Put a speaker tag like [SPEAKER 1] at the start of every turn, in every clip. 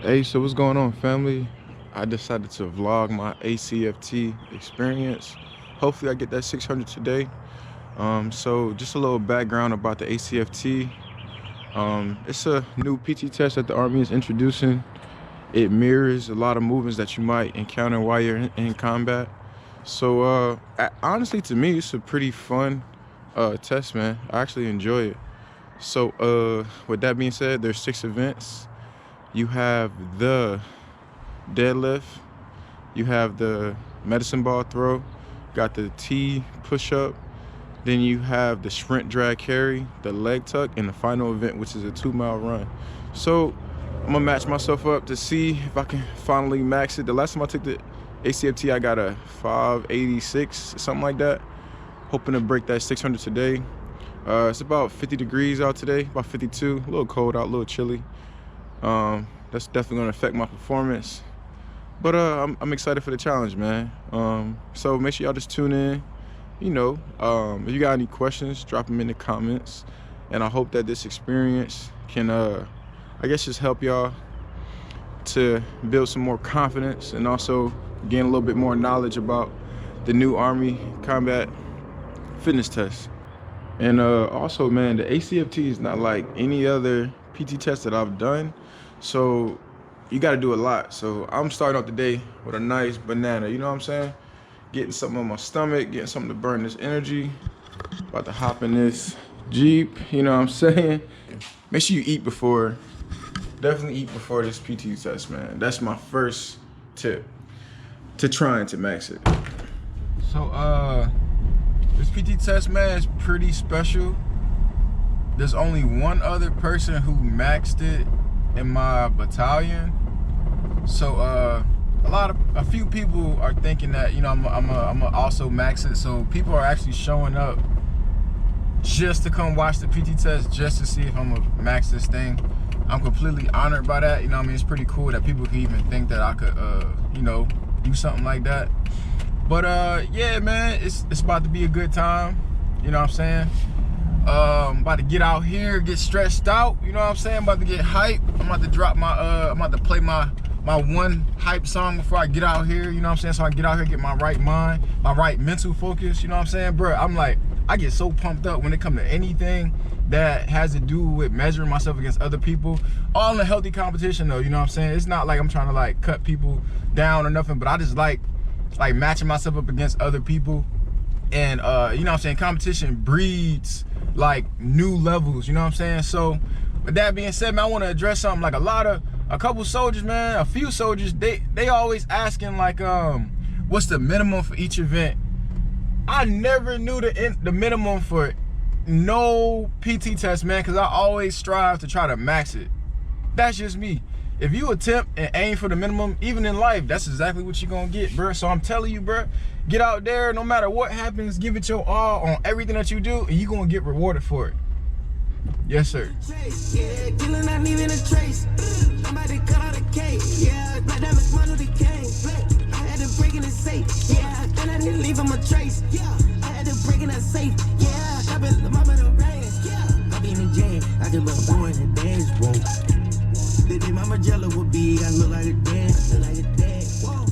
[SPEAKER 1] Hey, so what's going on, family? I decided to vlog my ACFT experience. Hopefully I get that 600 today. So just a little background about the ACFT. It's a new PT test that the Army is introducing. It mirrors a lot of movements that you might encounter while you're in combat. So honestly, to me, it's a pretty fun test, man. I actually enjoy it. So with that being said, there's 6 events. You have the deadlift, you have the medicine ball throw, got the T push-up, then you have the sprint drag carry, the leg tuck, and the final event, which is a 2-mile run. So I'm gonna match myself up to see if I can finally max it. The last time I took the ACFT, I got a 586, something like that. Hoping to break that 600 today. It's about 50 degrees out today, about 52, a little cold out, a little chilly. That's definitely gonna affect my performance, but I'm excited for the challenge, man. So make sure y'all just tune in. You know, if you got any questions, drop them in the comments, and I hope that this experience can I guess just help y'all to build some more confidence and also gain a little bit more knowledge about the new Army combat fitness test. And also, man, the ACFT is not like any other PT test that I've done, so you got to do a lot. So I'm starting off the day with a nice banana, you know what I'm saying? Getting something on my stomach, getting something to burn this energy. About to hop in this Jeep, you know what I'm saying? Make sure you eat before, definitely eat before this PT test, man. That's my first tip to trying to max it. So this PT test, man, is pretty special. There's only one other person who maxed it in my battalion. So a few people are thinking that, you know, I'm also max it. So people are actually showing up just to come watch the PT test, just to see if I'm gonna max this thing. I'm completely honored by that. You know what I mean? It's pretty cool that people can even think that I could, you know, do something like that. But yeah, man, it's about to be a good time. You know what I'm saying? I'm about to get out here, get stretched out. You know what I'm saying? I'm about to get hype. I'm about to drop my, I'm about to play my one hype song before I get out here. You know what I'm saying? So I get out here, get my right mind, my right mental focus. You know what I'm saying, bro? I'm like, I get so pumped up when it comes to anything that has to do with measuring myself against other people. All in a healthy competition, though. You know what I'm saying? It's not like I'm trying to like cut people down or nothing, but I just like matching myself up against other people. And you know what I'm saying, competition breeds like new levels, you know what I'm saying? So with that being said, man, I want to address something. Like a couple soldiers, man, a few soldiers, they always asking like what's the minimum for each event. I never knew the minimum for no PT test, man, because I always strive to try to max it. That's just me. If you attempt and aim for the minimum, even in life, that's exactly what you're gonna get, bro. So I'm telling you, bro, get out there, no matter what happens, give it your all on everything that you do, and you're gonna get rewarded for it. Yes, sir. Yeah, killing not even a trace. Somebody cut out a cake. Yeah, my diamonds one of the cane. I had to break in the safe. Yeah, and I didn't leave him a trace. Yeah, I had to break in that safe. Yeah, I been the mama the rain. Yeah, I be in the jam. I can look boy in the dance, whoa. Baby, my Magella would be, I look like a dance, I look like a dance. Whoa.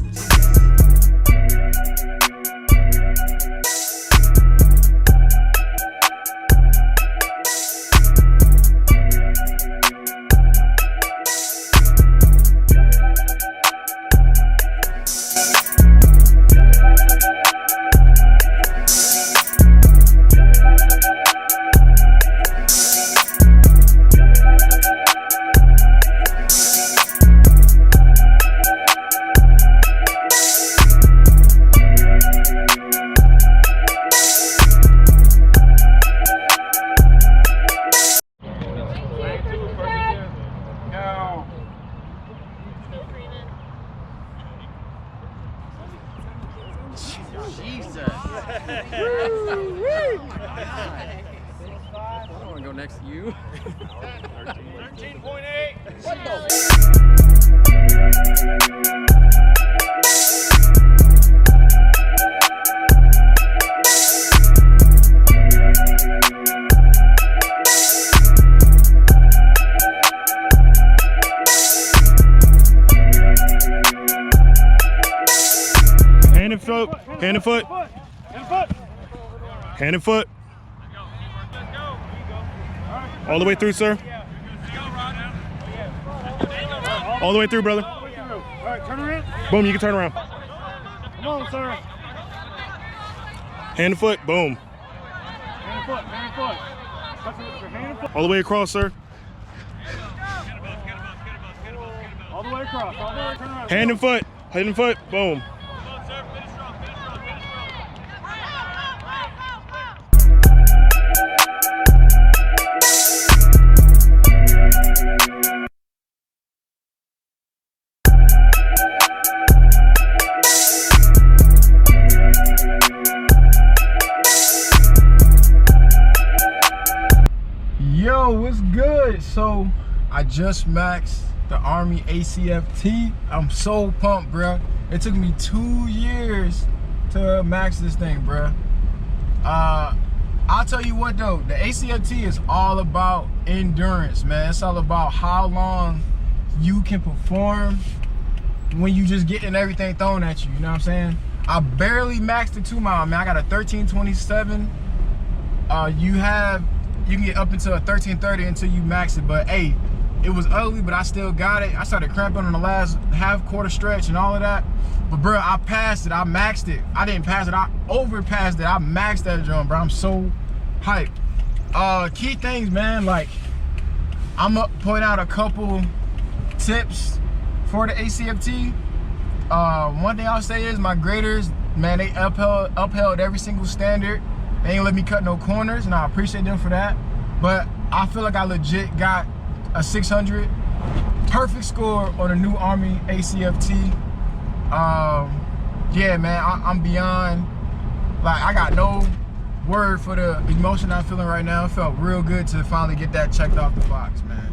[SPEAKER 1] Jesus. I don't want to go next to you. 13.8.
[SPEAKER 2] stroke. Hand and foot. Hand and foot. All the way through, sir. All the way through, brother.
[SPEAKER 3] All right, turn around.
[SPEAKER 2] Boom, you can turn around.
[SPEAKER 3] Come on, sir.
[SPEAKER 2] Hand and foot, boom.
[SPEAKER 3] Hand and foot, hand and foot. Touch it with your hand and foot.
[SPEAKER 2] All the way across, sir.
[SPEAKER 3] All the way across, all the way, turn around.
[SPEAKER 2] Hand and foot, boom.
[SPEAKER 1] Yo, what's good? So I just maxed the Army ACFT. I'm so pumped, bruh. It took me 2 years to max this thing, bruh. I'll tell you what though, the ACFT is all about endurance, man. It's all about how long you can perform when you just getting everything thrown at you, you know what I'm saying? I barely maxed the 2 mile, man. I got a 1327. You can get up until a 1330 until you max it, but hey, it was ugly, but I still got it. I started cramping on the last half quarter stretch and all of that. But bro, I passed it, I maxed it. I didn't pass it, I overpassed it. I maxed that drum, bro. I'm so hyped. Key things, man, like I'm gonna point out a couple tips for the ACFT. One thing I'll say is my graders, man, they upheld every single standard. They ain't let me cut no corners, and I appreciate them for that. But I feel like I legit got a 600. Perfect score on the new Army ACFT. Yeah, man, I'm beyond, like, I got no word for the emotion I'm feeling right now. It felt real good to finally get that checked off the box, man.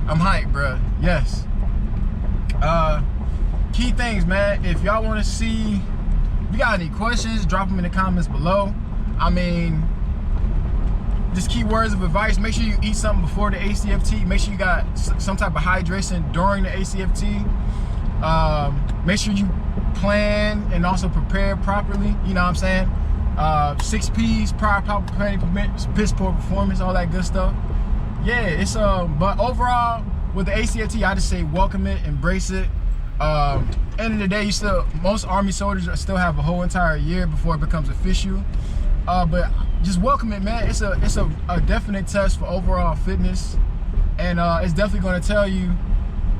[SPEAKER 1] I'm hyped, bruh, yes. Key things, man, if y'all wanna see, if you got any questions, drop them in the comments below. I mean, just key words of advice. Make sure you eat something before the ACFT. Make sure you got some type of hydration during the ACFT. Make sure you plan and also prepare properly. You know what I'm saying? 6 P's, prior proper planning, piss poor performance, all that good stuff. Yeah, it's but overall with the ACFT, I just say welcome it, embrace it. End of the day, most Army soldiers still have a whole entire year before it becomes official. But just welcome it, man. It's a definite test for overall fitness, and it's definitely going to tell you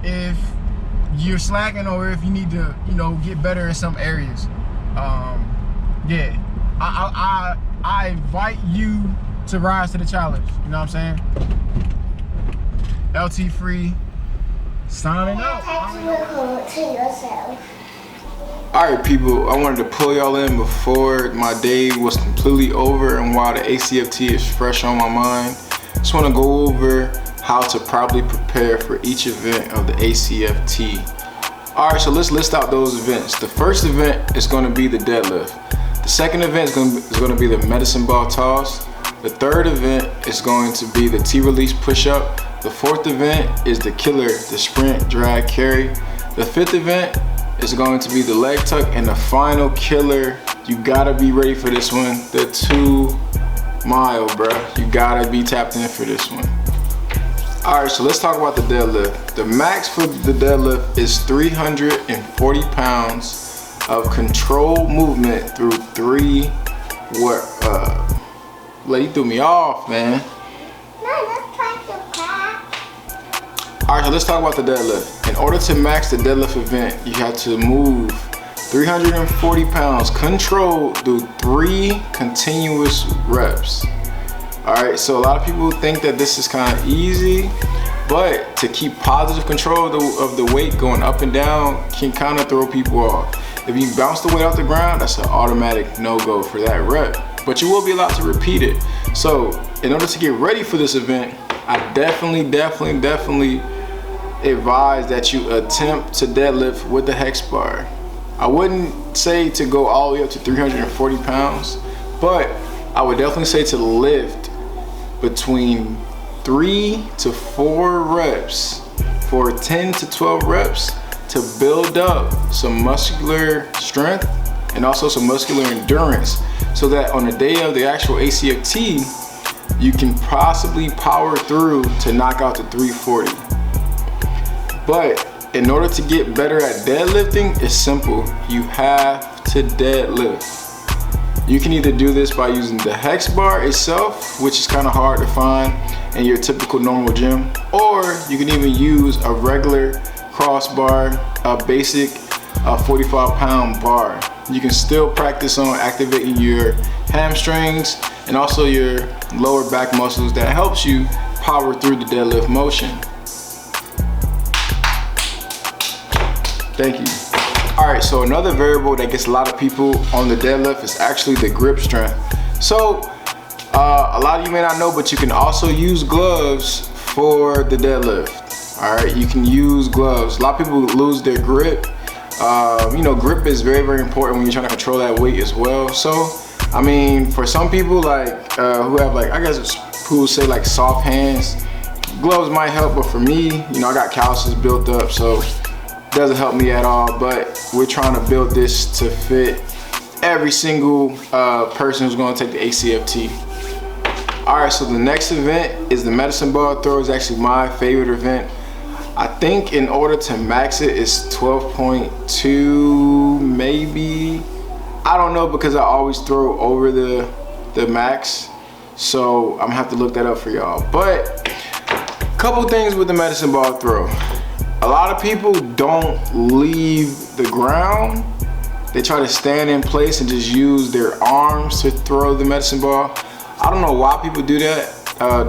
[SPEAKER 1] if you're slacking or if you need to, you know, get better in some areas. Yeah, I invite you to rise to the challenge. You know what I'm saying? LT Free, signing out.
[SPEAKER 4] To yourself.
[SPEAKER 1] Alright people, I wanted to pull y'all in before my day was completely over and while the ACFT is fresh on my mind. Just want to go over how to properly prepare for each event of the ACFT. Alright, so let's list out those events. The first event is going to be the deadlift. The second event is going to be the medicine ball toss. The third event is going to be the T-release push-up. The fourth event is the killer, the sprint, drag, carry. The fifth event is going to be the leg tuck, and the final killer, you gotta be ready for this one, the 2 mile, bruh. You gotta be tapped in for this one. Alright, so let's talk about the deadlift. The max for the deadlift is 340 pounds of controlled movement through 3 you threw me off, man. Alright, so let's talk about the deadlift. In order to max the deadlift event, you have to move 340 pounds controlled through 3 continuous reps. Alright, so a lot of people think that this is kind of easy, but to keep positive control of the weight going up and down can kind of throw people off. If you bounce the weight off the ground, that's an automatic no-go for that rep, but you will be allowed to repeat it. So in order to get ready for this event, I definitely advise that you attempt to deadlift with the hex bar. I wouldn't say to go all the way up to 340 pounds, but I would definitely say to lift between 3 to 4 reps for 10 to 12 reps to build up some muscular strength and also some muscular endurance, so that on the day of the actual ACFT, you can possibly power through to knock out the 340. But in order to get better at deadlifting, it's simple. You have to deadlift. You can either do this by using the hex bar itself, which is kind of hard to find in your typical normal gym, or you can even use a regular crossbar, a basic 45-pound bar. You can still practice on activating your hamstrings and also your lower back muscles that helps you power through the deadlift motion. Thank you. All right, so another variable that gets a lot of people on the deadlift is actually the grip strength. So a lot of you may not know, but you can also use gloves for the deadlift. All right, you can use gloves. A lot of people lose their grip. You know, grip is very, very important when you're trying to control that weight as well. So, I mean, for some people like who have like, I guess who say like soft hands, gloves might help, but for me, you know, I got calluses built up, so doesn't help me at all. But we're trying to build this to fit every single person who's going to take the ACFT. All right, so the next event is the medicine ball throw. Is actually my favorite event. I think in order to max it, it's 12.2 maybe. I don't know, because I always throw over the max, so I'm gonna have to look that up for y'all. But a couple things with the medicine ball throw. A lot of people don't leave the ground. They try to stand in place and just use their arms to throw the medicine ball. I don't know why people do that.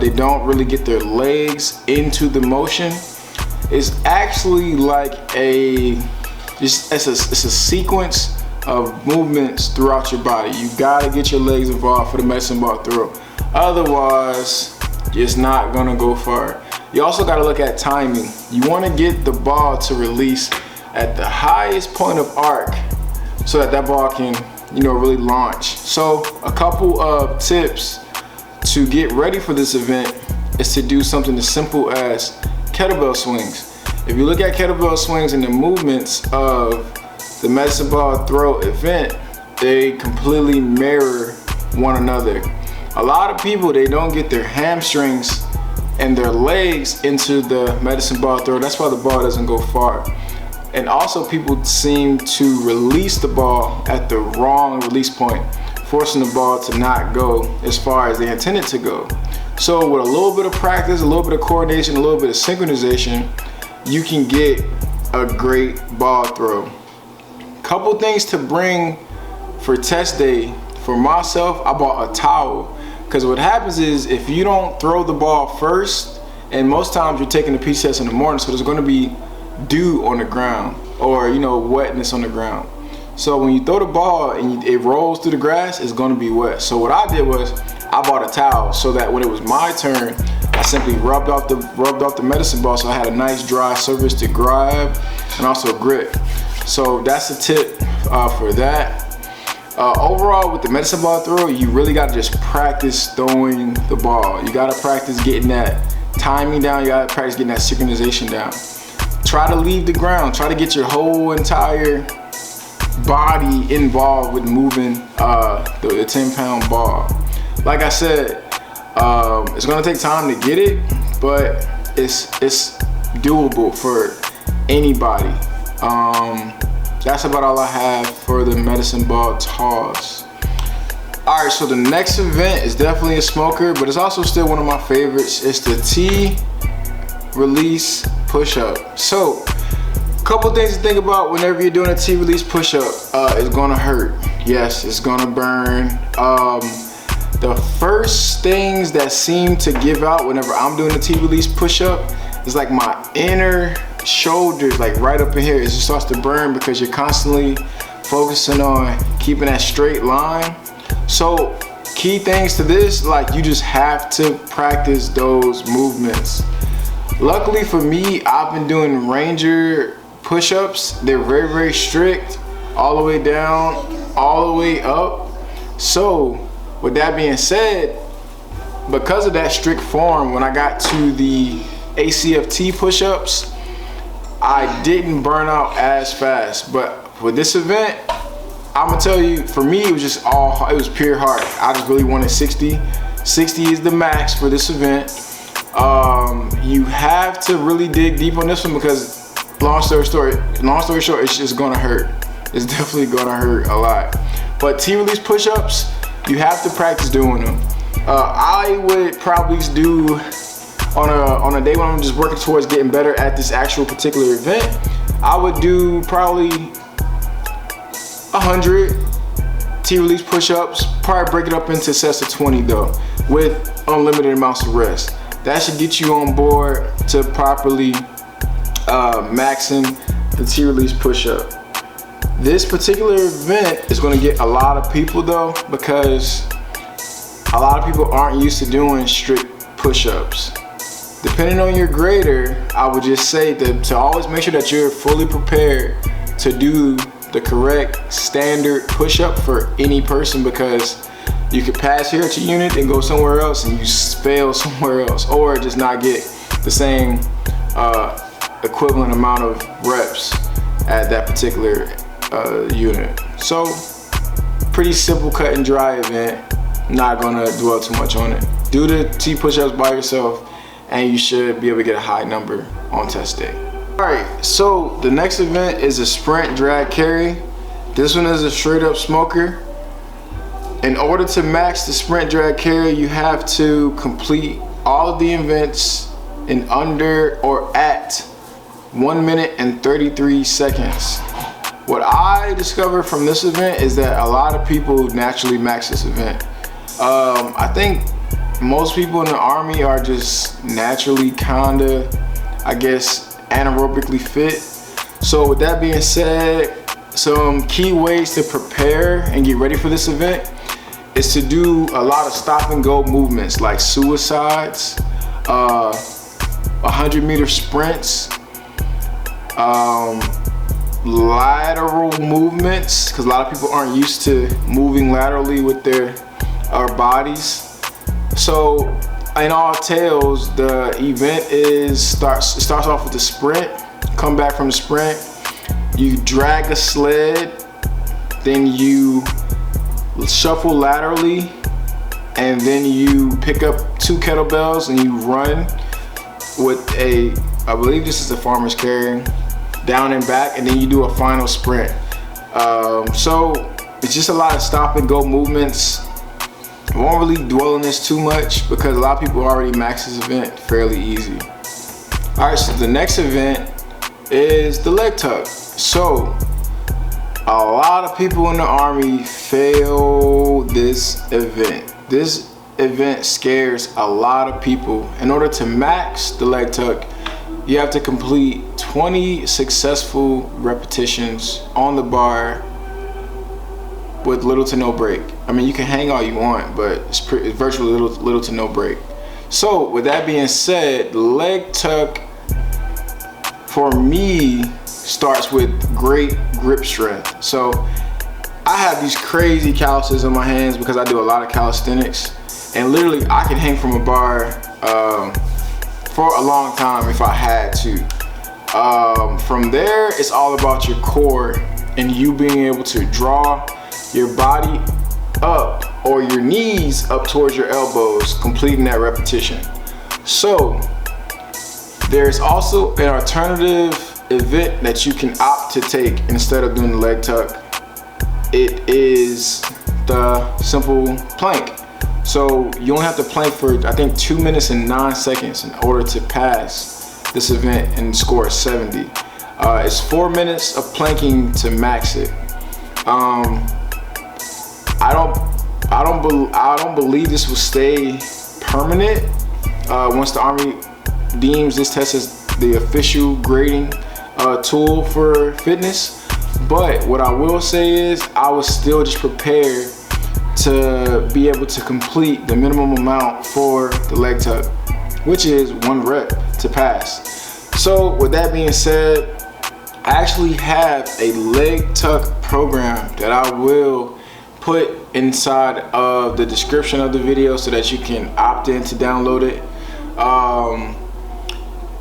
[SPEAKER 1] They don't really get their legs into the motion. It's actually like it's a sequence of movements throughout your body. You gotta get your legs involved for the medicine ball throw. Otherwise, it's not gonna go far. You also gotta look at timing. You wanna get the ball to release at the highest point of arc so that ball can, you know, really launch. So a couple of tips to get ready for this event is to do something as simple as kettlebell swings. If you look at kettlebell swings and the movements of the medicine ball throw event, they completely mirror one another. A lot of people, they don't get their hamstrings and their legs into the medicine ball throw. That's why the ball doesn't go far. And also people seem to release the ball at the wrong release point, forcing the ball to not go as far as they intended to go. So with a little bit of practice, a little bit of coordination, a little bit of synchronization, you can get a great ball throw. Couple things to bring for test day. For myself, I bought a towel, because what happens is if you don't throw the ball first, and most times you're taking the PT test in the morning, so there's going to be dew on the ground, or, you know, wetness on the ground. So when you throw the ball and it rolls through the grass, it's going to be wet. So what I did was I bought a towel, so that when it was my turn, I simply rubbed off the medicine ball, so I had a nice dry surface to grab and also grip. So that's a tip for that. Overall, with the medicine ball throw, you really got to just practice throwing the ball. You got to practice getting that timing down. You got to practice getting that synchronization down. Try to leave the ground. Try to get your whole entire body involved with moving the 10-pound ball. Like I said, it's gonna take time to get it, but it's doable for anybody. That's about all I have for the medicine ball toss. All right, so the next event is definitely a smoker, but it's also still one of my favorites. It's the T release push-up. So couple things to think about whenever you're doing a T release push-up. It's gonna hurt. Yes, it's gonna burn. The first things that seem to give out whenever I'm doing a T release push-up is like my inner shoulders, like right up in here. It just starts to burn because you're constantly focusing on keeping that straight line. So key things to this, like you just have to practice those movements. Luckily for me, I've been doing Ranger push-ups. They're very, very strict, all the way down, all the way up. So with that being said, because of that strict form, when I got to the ACFT push-ups, I didn't burn out as fast. But for this event, I'm gonna tell you, for me, it was just it was pure heart. I just really wanted 60. 60 is the max for this event. You have to really dig deep on this one because long story short, it's just gonna hurt. It's definitely gonna hurt a lot. But T-release push-ups, you have to practice doing them. I would probably do on a day when I'm just working towards getting better at this actual particular event, I would do probably 100 T-release push-ups, probably break it up into sets of 20 though, with unlimited amounts of rest. That should get you on board to properly maxing the T-release push-up. This particular event is gonna get a lot of people though, because a lot of people aren't used to doing strict push-ups. Depending on your grader, I would just say that to always make sure that you're fully prepared to do the correct standard push-up for any person, because you could pass here at your unit and go somewhere else and you fail somewhere else, or just not get the same equivalent amount of reps at that particular unit. So pretty simple, cut and dry event. Not gonna dwell too much on it. Do the T push-ups by yourself and you should be able to get a high number on test day. All right, so the next event is a sprint drag carry. This one is a straight up smoker. In order to max the sprint drag carry, you have to complete all of the events in under or at 1 minute and 33 seconds. What I discovered from this event is that a lot of people naturally max this event. I think most people in the Army are just naturally kinda, I guess, anaerobically fit. So with that being said, some key ways to prepare and get ready for this event is to do a lot of stop and go movements like suicides, 100-meter sprints, lateral movements, because a lot of people aren't used to moving laterally with their bodies. So in all tales, the event starts off with a sprint. Come back from the sprint, you drag a sled, then you shuffle laterally, and then you pick up 2 kettlebells and you run with I believe this is a farmer's carry, down and back, and then you do a final sprint. So it's just a lot of stop and go movements. I won't really dwell on this too much because a lot of people already max this event fairly easy. All right, so the next event is the leg tuck. So a lot of people in the Army fail this event. This event scares a lot of people. In order to max the leg tuck, you have to complete 20 successful repetitions on the bar with little to no break. I mean, you can hang all you want, but it's virtually little to no break. So with that being said, the leg tuck for me starts with great grip strength. So I have these crazy calluses in my hands because I do a lot of calisthenics, and literally I can hang from a bar for a long time if I had to. From there, it's all about your core and you being able to draw your body up or your knees up towards your elbows, completing that repetition. So there's also an alternative event that you can opt to take instead of doing the leg tuck. It is the simple plank. So you only have to plank for, I think, 2 minutes and 9 seconds in order to pass this event and score 70. It's 4 minutes of planking to max it. I don't believe this will stay permanent once the Army deems this test as the official grading tool for fitness. But what I will say is I was still just prepared to be able to complete the minimum amount for the leg tuck, which is 1 rep to pass. So with that being said, I actually have a leg tuck program that I will put inside of the description of the video so that you can opt in to download it.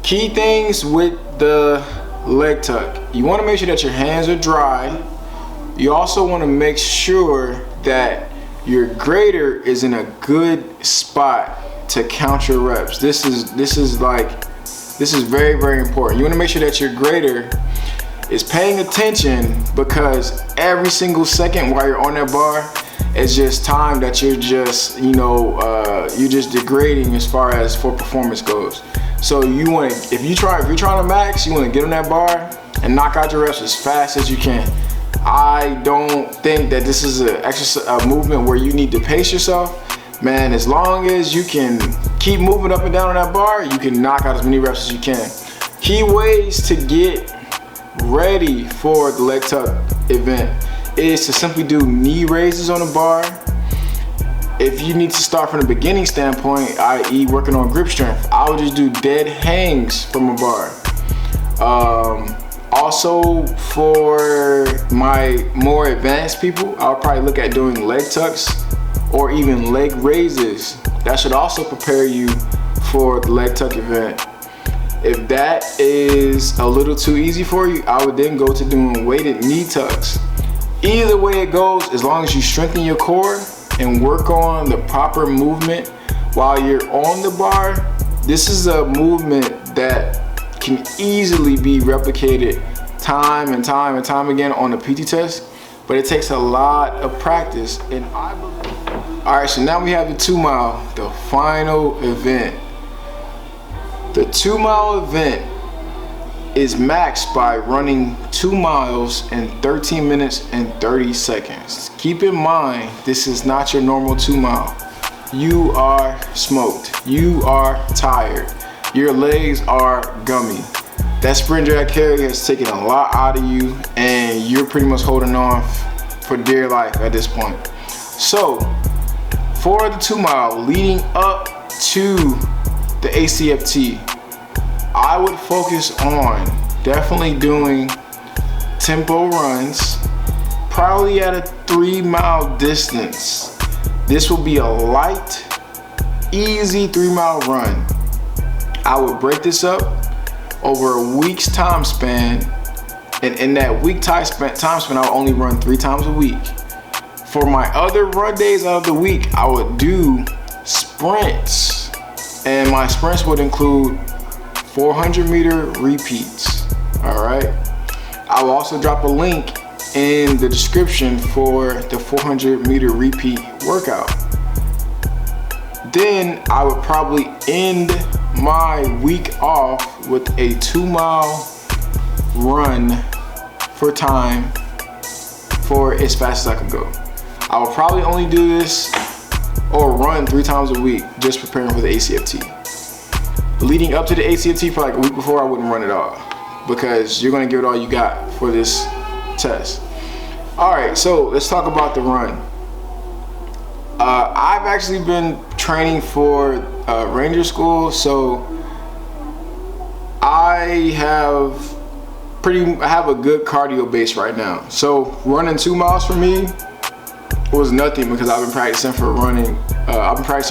[SPEAKER 1] Key things with the leg tuck: you want to make sure that your hands are dry, You also want to make sure that your grader is in a good spot to count your reps. This is very, very important. You want to make sure that your grader is paying attention, because every single second while you're on that bar is just time that you're just, you're just degrading as far as for performance goes. So you want to, if you're trying to max, you want to get on that bar and knock out your reps as fast as you can. I don't think that this is a movement where you need to pace yourself. Man, as long as you can keep moving up and down on that bar, you can knock out as many reps as you can. Key ways to get ready for the leg tuck event is to simply do knee raises on the bar. If you need to start from the beginning standpoint, i.e. working on grip strength, I would just do dead hangs from a bar. Also, for my more advanced people, I'll probably look at doing leg tucks or even leg raises. That should also prepare you for the leg tuck event. If that is a little too easy for you, I would then go to doing weighted knee tucks. Either way it goes, as long as you strengthen your core and work on the proper movement while you're on the bar, this is a movement that can easily be replicated time and time and time again on the PT test, but it takes a lot of practice. And I believe. All right, so now we have the 2 mile, the final event. The 2 mile event is maxed by running 2 miles in 13 minutes and 30 seconds. Keep in mind, this is not your normal 2 mile. You are smoked. You are tired. Your legs are gummy. That sprint drag carry has taken a lot out of you, and you're pretty much holding on for dear life at this point. So, for the 2 mile leading up to the ACFT, I would focus on definitely doing tempo runs, probably at a 3 mile distance. This will be a light, easy 3 mile run. I would break this up over a week's time span, and in that week time span, I would only run 3 times a week. For my other run days out of the week, I would do sprints, and my sprints would include 400-meter repeats. All right. I will also drop a link in the description for the 400-meter repeat workout. Then I would probably end my week off with a 2 mile run for time for as fast as I could go. I will probably only do this or run 3 times a week, just preparing for the ACFT. Leading up to the ACFT, for like a week before, I wouldn't run at all, because you're gonna give it all you got for this test. All right, so let's talk about the run. I've actually been training for Ranger School, so I have a good cardio base right now. So running 2 miles for me was nothing, because I've been practicing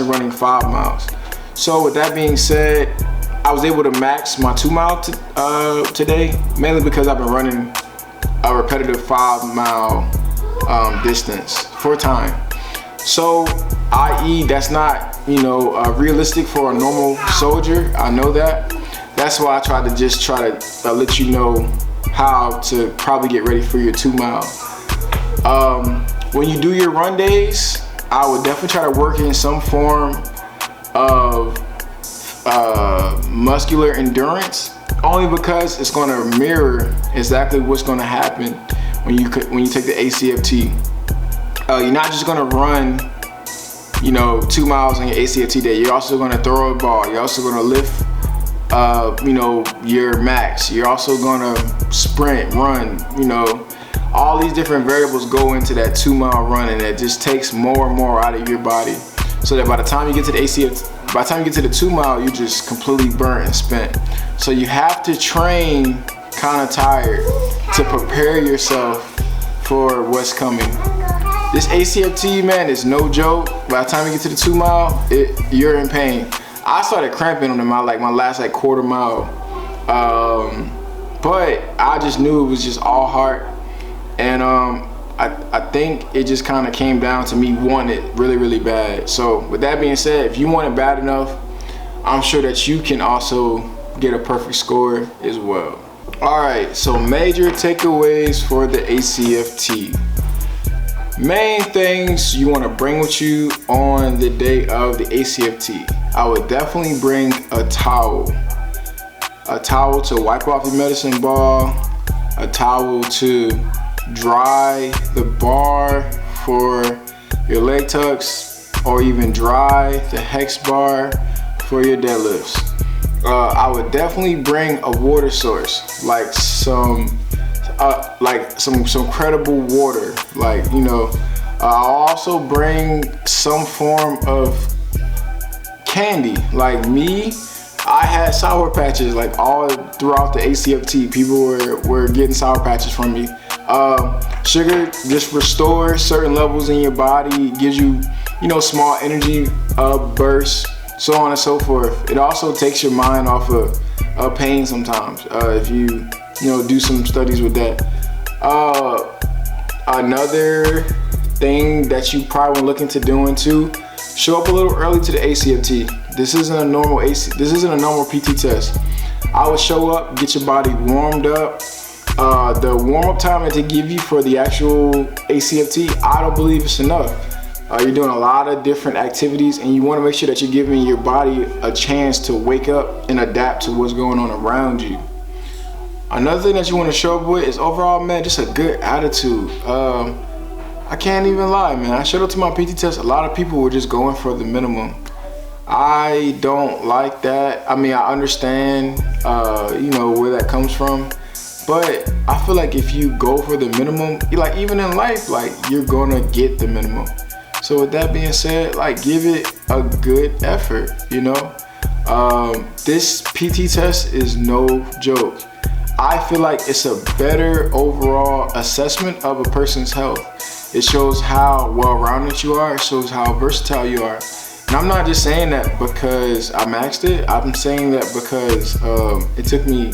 [SPEAKER 1] running 5 miles. So with that being said, I was able to max my 2 mile today, mainly because I've been running a repetitive 5 mile distance for time. So, i.e., that's not, realistic for a normal soldier. I know that. That's why I try to let you know how to probably get ready for your 2 mile. When you do your run days, I would definitely try to work in some form of muscular endurance, only because it's going to mirror exactly what's going to happen when you take the ACFT. You're not just going to run 2 miles on your ACFT day. You're also going to throw a ball. You're also going to lift your max. You're also going to sprint, run. All these different variables go into that 2 mile run, and it just takes more and more out of your body, so that by the time you get to the 2 mile, you're just completely burnt and spent. So you have to train kind of tired to prepare yourself for what's coming. This ACFT, man, is no joke. By the time you get to the 2 mile, you're in pain. I started cramping on my last quarter mile, but I just knew it was just all heart. And I think it just kind of came down to me wanting it really, really bad. So with that being said, if you want it bad enough, I'm sure that you can also get a perfect score as well. All right, so major takeaways for the ACFT. Main things you want to bring with you on the day of the ACFT. I would definitely bring a towel to wipe off your medicine ball, a towel to dry the bar for your leg tucks, or even dry the hex bar for your deadlifts. I would definitely bring a water source, like some credible water. I'll also bring some form of candy. Like me, I had Sour Patches like all throughout the ACFT. People were getting Sour Patches from me. Sugar just restores certain levels in your body, gives you, small energy bursts, so on and so forth. It also takes your mind off of pain sometimes, if you do some studies with that. Another thing that you probably want to look into doing too, show up a little early to the ACFT. This isn't a normal PT test. I would show up, get your body warmed up. The warm-up time that they give you for the actual ACFT, I don't believe it's enough. You're doing a lot of different activities, and you want to make sure that you're giving your body a chance to wake up and adapt to what's going on around you. Another thing that you want to show up with is overall, man, just a good attitude. I can't even lie, man. I showed up to my PT test. A lot of people were just going for the minimum. I don't like that. I mean, I understand, where that comes from. But I feel like if you go for the minimum, even in life, you're gonna get the minimum. So with that being said, give it a good effort, This PT test is no joke. I feel like it's a better overall assessment of a person's health. It shows how well-rounded you are. It shows how versatile you are. And I'm not just saying that because I maxed it. I'm saying that because it took me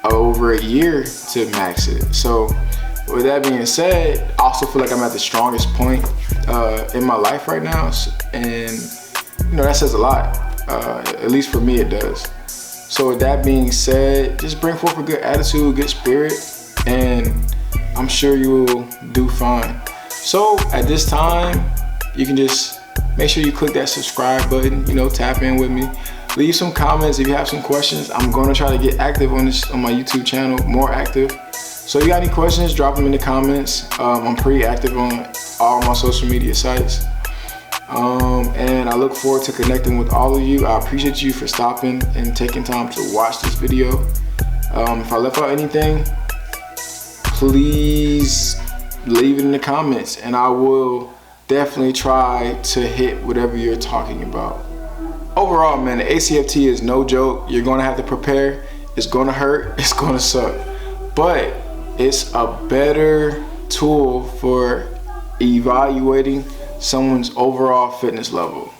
[SPEAKER 1] over a year to max it. So with that being said, I also feel like I'm at the strongest point in my life right now, and that says a lot. At least for me, it does. So with that being said, just bring forth a good attitude, good spirit, and I'm sure you will do fine. So at this time, you can just make sure you click that subscribe button, tap in with me. Leave some comments if you have some questions. I'm gonna try to get active on my YouTube channel, more active. So if you got any questions, drop them in the comments. I'm pretty active on all my social media sites. And I look forward to connecting with all of you. I appreciate you for stopping and taking time to watch this video. If I left out anything, please leave it in the comments, and I will definitely try to hit whatever you're talking about. Overall, man, the ACFT is no joke. You're gonna have to prepare. It's gonna hurt. It's gonna suck. But it's a better tool for evaluating someone's overall fitness level.